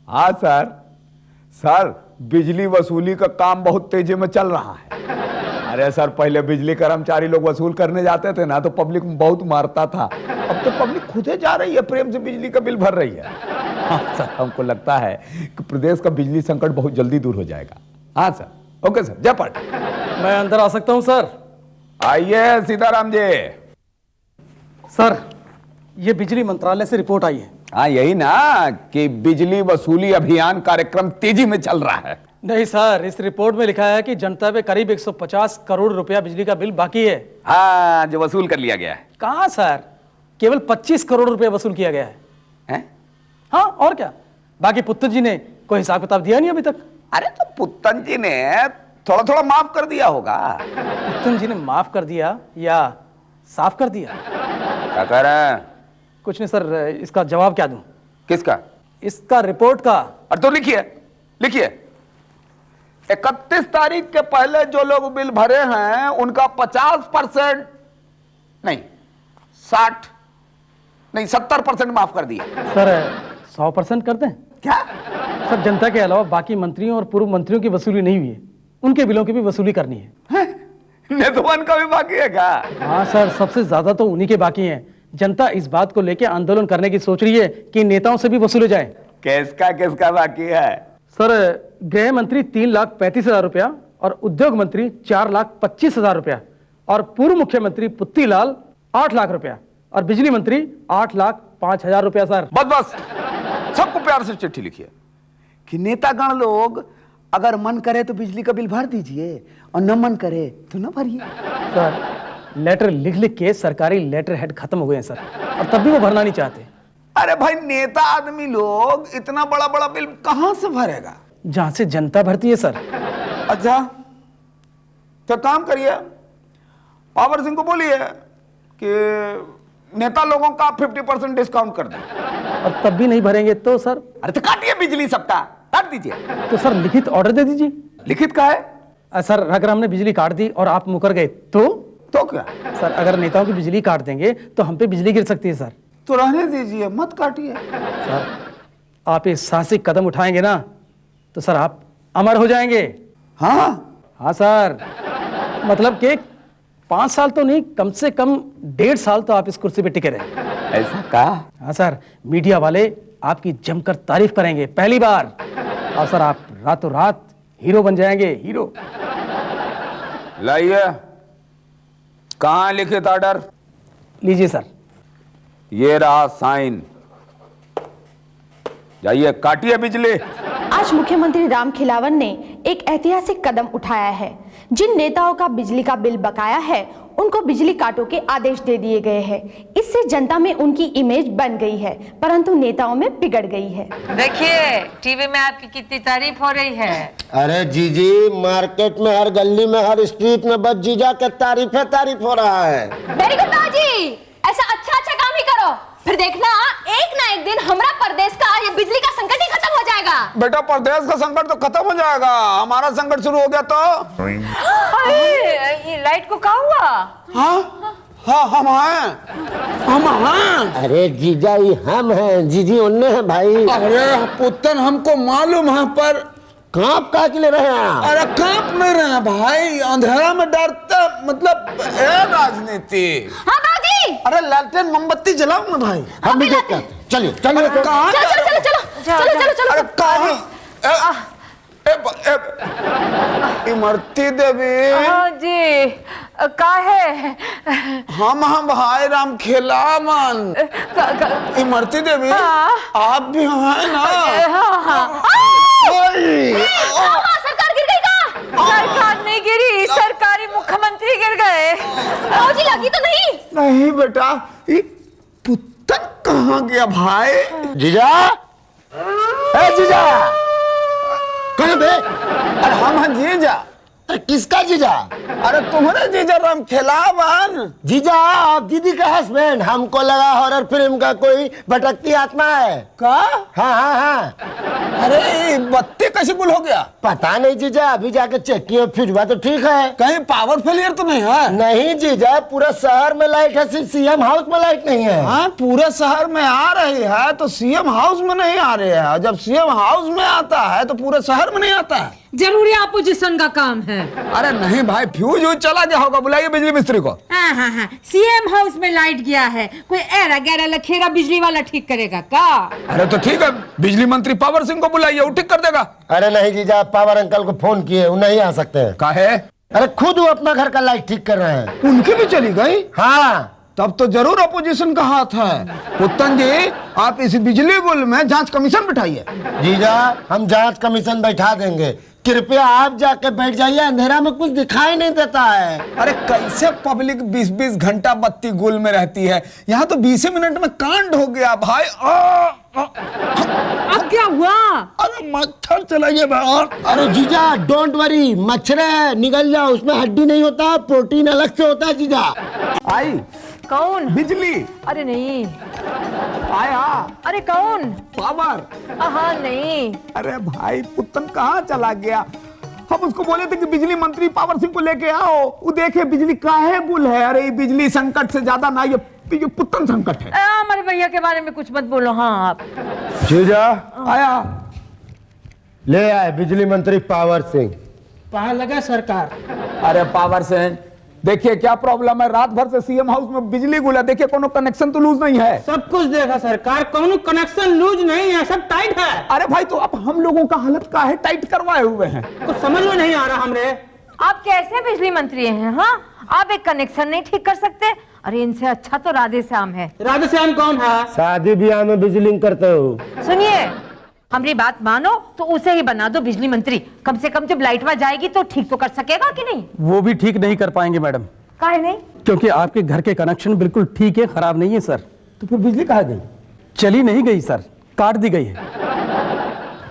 हाँ sir. Sir बिजली वसूली का काम बहुत तेजी में चल रहा है। अरे सर पहले बिजली कर्मचारी लोग वसूल करने जाते थे ना तो पब्लिक बहुत मारता था। अब तो पब्लिक खुद ही जा रही है, प्रेम से बिजली का बिल भर रही है। हाँ सर, हमको लगता है कि प्रदेश का बिजली संकट बहुत जल्दी दूर हो जाएगा। हाँ सर। ओके सर, जय पाट। मैं अंदर आ सकता हूं सर? आइए सीताराम जी। सर ये बिजली मंत्रालय से रिपोर्ट आई है। हाँ यही ना कि बिजली वसूली अभियान कार्यक्रम तेजी में चल रहा है। नहीं सर, इस रिपोर्ट में लिखा है कि जनता पे करीब 150 करोड़ रुपया बिजली का बिल बाकी है। हाँ, जो वसूल कर लिया गया है। कहाँ सर, केवल 25 करोड़ रुपया वसूल किया गया है। हाँ और क्या, बाकी पुत्तन जी ने कोई हिसाब किताब दिया नहीं अभी तक। अरे तो पुत्तन जी ने थोड़ा थोड़ा माफ कर दिया होगा। पुत्तन जी ने माफ कर दिया या साफ कर दिया? क्या कह रहे हैं? कुछ नहीं सर, इसका जवाब क्या दूं? किसका? इसका रिपोर्ट का। और तो लिखिए लिखिए, 31 तारीख के पहले जो लोग बिल भरे हैं उनका 50% नहीं 60 नहीं 70% माफ कर दिया। सर 100% कर दें? क्या? सर जनता के अलावा बाकी मंत्रियों और पूर्व मंत्रियों की वसूली नहीं हुई है, उनके बिलों की भी वसूली करनी है। नेतवन का भी बाकी है क्या? हाँ सर, सबसे ज्यादा तो उन्हीं के बाकी हैं। जनता इस बात को लेकर आंदोलन करने की सोच रही है कि नेताओं से भी वसूले जाए। किसका किसका बाकी है? सर गृह मंत्री 3,35,000 रुपया और उद्योग मंत्री 4,25,000 रुपया और पूर्व मुख्यमंत्री पुत्तीलाल 8 लाख रुपया और बिजली मंत्री 8,05,000 रुपया। सर बस बस, सबको प्यार से चिट्ठी लिखिए कि नेतागण लोग अगर मन करे तो बिजली का बिल भर दीजिए और न मन करे तो न भरिए। सर लेटर लिख लिख के सरकारी लेटर हेड खत्म हो गए हैं सर, और तब भी वो भरना नहीं चाहते। अरे भाई, नेता आदमी लोग इतना बड़ा बड़ा बिल कहां से भरेगा? जहां से जनता भरती है सर। अच्छा तो काम करिए, पावर सिंह को बोलिए कि नेता लोगों का 50% डिस्काउंट कर दे। और तब भी नहीं भरेंगे तो सर? अरे तो काटिए बिजली सबका, काट दीजिए। तो सर लिखित ऑर्डर दे दीजिए। लिखित का है? सर अगर हमने बिजली काट दी और आप मुकर गए तो क्या? सर अगर नेताओं की बिजली काट देंगे तो हम पे बिजली गिर सकती है सर। तो रहने दीजिए, मत काटिए। सर आप ये साहसिक कदम उठाएंगे ना तो सर आप अमर हो जाएंगे। हाँ हाँ सर, मतलब कि 5 साल तो नहीं, कम से कम 1.5 साल तो आप इस कुर्सी पे टिके रहे। ऐसा कहा? हाँ सर, मीडिया वाले आपकी जमकर तारीफ करेंगे पहली बार, और सर आप रातों रात हीरो बन जाएंगे, हीरो। लाइए, कहाँ लिखित ऑर्डर? लीजिए सर। ये रहा साइन, जाइए काटिए बिजली। आज मुख्यमंत्री राम खिलावन ने एक ऐतिहासिक कदम उठाया है। जिन नेताओं का बिजली का बिल बकाया है उनको बिजली काटो के आदेश दे दिए गए हैं। इससे जनता में उनकी इमेज बन गई है, परंतु नेताओं में बिगड़ गई है। देखिए टीवी में आपकी कितनी तारीफ हो रही है। अरे जीजी, मार्केट में हर गली में हर स्ट्रीट में बस जीजा के तारीफ हो रहा है। वेरी गुड बाजी, ऐसा अच्छा अच्छा काम ही करो, फिर देखना एक ना एक दिन हमारा प्रदेश का ये बिजली का संकट ही खत्म हो जाएगा। बेटा प्रदेश का संकट तो खत्म हो जाएगा, हमारा संकट शुरू हो गया तो। अरे ये लाइट को क्या हुआ? हाँ हाँ हम हैं। अरे जीजा ये हम हैं, जीजी उन्ने हैं भाई। अरे पुत्तन हमको मालूम है, पर कांप का के ले रहे हैं? अरे कांप नहीं रहे हैं भाई, अंधेरा में डरते मतलब राजनीति। हाँ बाजी, अरे लालटेन मोमबत्ती जलाओ ना भाई। हम भी देखते हैं, चलिए चलिए। कहाँ चलो चलो चलो चलो चलो चलो अरे कहाँ? इमरती देवी। हाँ जी, का है? हम भाई राम खिलावन। इमरती देवी, आप भी हैं ना? सरकार गिर गई का? सरकार नहीं गिरी, सरकारी मुख्यमंत्री गिर गए। बाजी लगी तो नहीं? नहीं बेटा, ये पुत्तन कहाँ गया भाई? जीजा, ए जीजा, कहाँ बे? अरे हम हैं जीजा। अरे किसका जीजा? अरे तुम्हारे जीजा राम खिलावन। जीजा आप दीदी का हस्बैंड। हमको लगा हॉरर फिल्म का कोई भटकती आत्मा है। का? हाँ हाँ हाँ। अरे बत्ती कैसे गुल हो गया? पता नहीं जीजा, अभी जाके चेक किए, फ्यूज हुआ तो ठीक है। कहीं पावर फेलियर तो नहीं है? नहीं जीजा, पूरा शहर में लाइट है, सिर्फ सीएम हाउस में लाइट नहीं है। हाँ, पूरे शहर में आ रही है तो सीएम हाउस में नहीं आ रही है। जब सीएम हाउस में आता है तो पूरे शहर में नहीं आता है। जरूरी अपोजिशन का काम है। अरे नहीं भाई, फ्यूज चला गया होगा, बुलाइए बिजली मिस्त्री को। हाँ, सीएम हाउस में लाइट गया है, कोई एरा गैरा लखेरा बिजली वाला ठीक करेगा का? अरे तो ठीक है, बिजली मंत्री पावर सिंह को बुलाइए, वो ठीक कर देगा। अरे नहीं जीजा, पावर अंकल को फोन किए, वो नहीं आ सकते हैं। काहे? अरे खुद वो अपना घर का लाइट ठीक कर रहे हैं। उनकी भी चली गई? हाँ, तब तो जरूर अपोजिशन का हाथ है। पुत्तन जी, आप इस बिजली गुल में जांच कमीशन बिठाइए। जीजा हम जांच कमीशन बैठा देंगे, कृपया आप जाके बैठ जाइए, अंधेरा में कुछ दिखाई नहीं देता है। अरे कैसे पब्लिक 20-20 घंटा बत्ती गुल में रहती है, यहाँ तो 20 मिनट में कांड हो गया भाई। अब क्या हुआ? अरे मच्छर चलाइए भाई। अरे जीजा डोंट वरी, मच्छर है, निकल जाओ, उसमें हड्डी नहीं होता, प्रोटीन अलग से होता है जीजा। आई कौन? बिजली। अरे नहीं। आया। अरे कौन? पावर। हाँ नहीं। अरे भाई पुत्तन कहाँ चला गया? हम उसको बोले थे कि बिजली मंत्री पावर सिंह को लेके आओ, वो देखे बिजली काहे गुल है। अरे बिजली संकट से ज्यादा ना ये पुत्तन संकट है। हमारे भैया के बारे में कुछ मत बोलो। हाँ आप जीजा आया, ले आए बिजली मंत्री पावर सिंह। कहाँ लगा सरकार? अरे पावर सिंह, देखिए क्या प्रॉब्लम है, रात भर से सीएम हाउस में बिजली गुल है, देखिए कोनो कनेक्शन तो लूज नहीं है। सब कुछ देखा सरकार, कौन कनेक्शन लूज नहीं है, सब टाइट है। अरे भाई तो अब हम लोगों का हालत का है, टाइट करवाए हुए हैं। कुछ समझ में नहीं आ रहा हमरे। आप कैसे बिजली मंत्री हैं? हाँ, आप एक कनेक्शन नहीं ठीक कर सकते? अरे इनसे अच्छा तो राधे श्याम है। राधे श्याम कौन है? शादी ब्याह में बिजली करते हो। सुनिए, हमारी बात मानो तो उसे ही बना दो बिजली मंत्री। कम से कम जब लाइट वहां जाएगी तो ठीक तो कर सकेगा कि नहीं? वो भी ठीक नहीं कर पाएंगे मैडम। काहे नहीं? क्योंकि आपके घर के कनेक्शन बिल्कुल ठीक है, खराब नहीं है सर। तो फिर बिजली कहाँ गई? चली नहीं गई सर, काट दी गई है।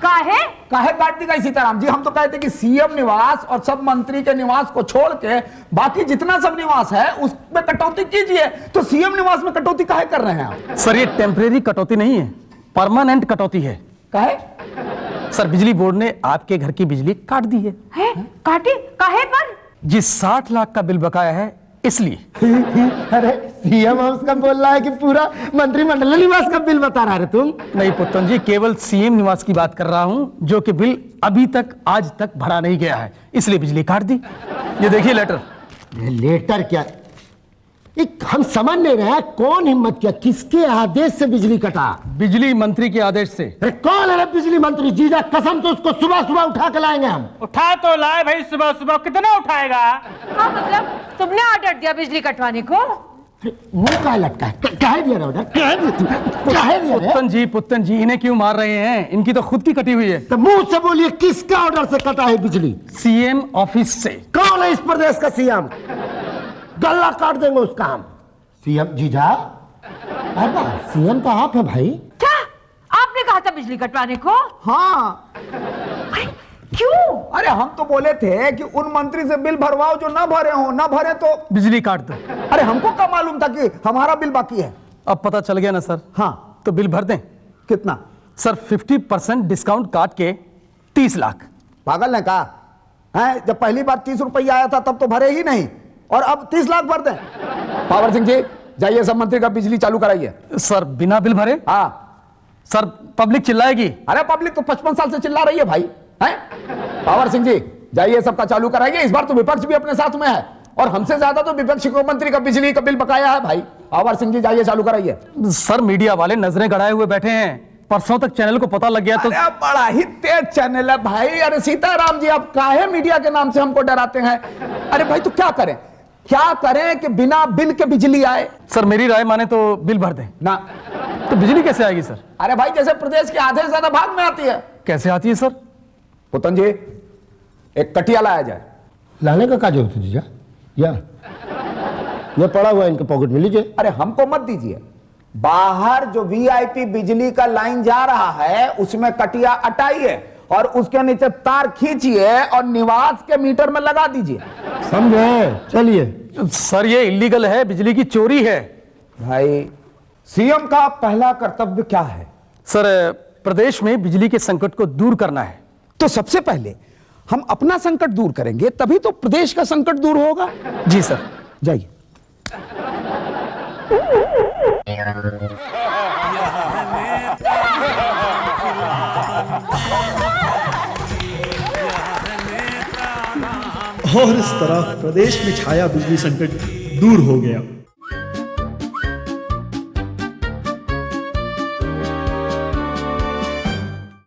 काहे? काहे काट दी गई सीताराम जी? हम तो कहते कि सीएम निवास और सब मंत्री के निवास को छोड़ के बाकी जितना सब निवास है उसमें कटौती कीजिए। तो सीएम निवास में कटौती काहे कर रहे हैं आप? सर ये टेम्परेरी कटौती नहीं है, परमानेंट कटौती है। काहे? सर बिजली बोर्ड ने आपके घर की बिजली काट दी है। काटे? काहे पर? जी 60 लाख का बिल बकाया है इसलिए। अरे सीएम हाउस का बोल रहा है कि पूरा मंत्रिमंडल निवास का बिल बता रहा है तुम? नहीं पुत्तन जी, केवल सीएम निवास की बात कर रहा हूं, जो कि बिल अभी तक आज तक भरा नहीं गया है, इसलिए बिजली काट दी। ये देखिए लेटर। लेटर क्या? एक हम समझ नहीं रहे, कौन हिम्मत किया, किसके आदेश से बिजली कटा? बिजली मंत्री के आदेश से। अरे कौन है रे बिजली मंत्री? जीजा कसम से उसको सुबह सुबह उठा के लाएंगे हम। उठा तो लाए भाई, सुबह सुबह कितना उठाएगा? हाँ मतलब तुमने ऑर्डर दिया बिजली कटवाने को? मुंह का लटका है, काहे दिया रे ऑर्डर? काहे दिया रे? पुत्तन जी इन्हें क्यों मार रहे हैं? इनकी तो खुद की कटी हुई है। तो मुंह से बोलिए, किसका ऑर्डर से कटा है बिजली? सीएम ऑफिस से। कौन है इस प्रदेश का सीएम? गला काट देंगे उसका हम। सीएम जीजा, अरे सीएम तो आप है भाई। क्या आपने कहा था बिजली कटवाने को? हाँ। क्यों? अरे हम तो बोले थे कि उन मंत्री से बिल भरवाओ जो ना भरे हो, ना भरे तो बिजली काट दो। अरे हमको क्या मालूम था कि हमारा बिल बाकी है? अब पता चल गया ना सर। हाँ, तो बिल भर दें। कितना? सर 50% डिस्काउंट काट के 30 लाख। पागल ने कहा है? जब पहली बार 30 रुपया आया था तब तो भरे ही नहीं, और अब 30 लाख भर दें? पावर सिंह जी जाइए, सब मंत्री का बिजली चालू कराइए। सर बिना बिल भरे? हाँ सर पब्लिक चिल्लाएगी। अरे पब्लिक तो 55 साल से चिल्ला रही है भाई। हैं? पावर सिंह जी जाइए, सबका चालू कराइए। इस बार तो विपक्ष भी अपने साथ में है, और हमसे ज्यादा तो विपक्ष को मंत्री का बिजली का बिल बकाया है भाई। पावर सिंह जी जाइए, चालू कराइए। सर मीडिया वाले नजरें गड़ाए हुए बैठे हैं, परसों तक चैनल को पता लग गया तो। अरे बड़ा ही तेज चैनल है भाई। अरे सीताराम जी, आप काहे मीडिया के नाम से हमको डराते हैं? अरे भाई तो क्या करें, क्या करें कि बिना बिल के बिजली आए? सर मेरी राय माने तो बिल भर दें ना। तो बिजली कैसे आएगी सर? अरे भाई जैसे प्रदेश के आधे से ज्यादा भाग में आती है। कैसे आती है सर? पुतन जी एक कटिया लाया जाए। लाने का जरूरत है जीजा? ये पड़ा हुआ है इनके पॉकेट में, लीजिए। अरे हमको मत दीजिए, बाहर जो वीआईपी बिजली का लाइन जा रहा है उसमें कटिया अटाइए और उसके नीचे तार खींचिए और निवास के मीटर में लगा दीजिए। समझे? चलिए। सर ये इलीगल है, बिजली की चोरी है। भाई सीएम का पहला कर्तव्य क्या है? सर प्रदेश में बिजली के संकट को दूर करना है। तो सबसे पहले हम अपना संकट दूर करेंगे, तभी तो प्रदेश का संकट दूर होगा। जी सर। जाइए। और इस तरह प्रदेश में छाया बिजली संकट दूर हो गया।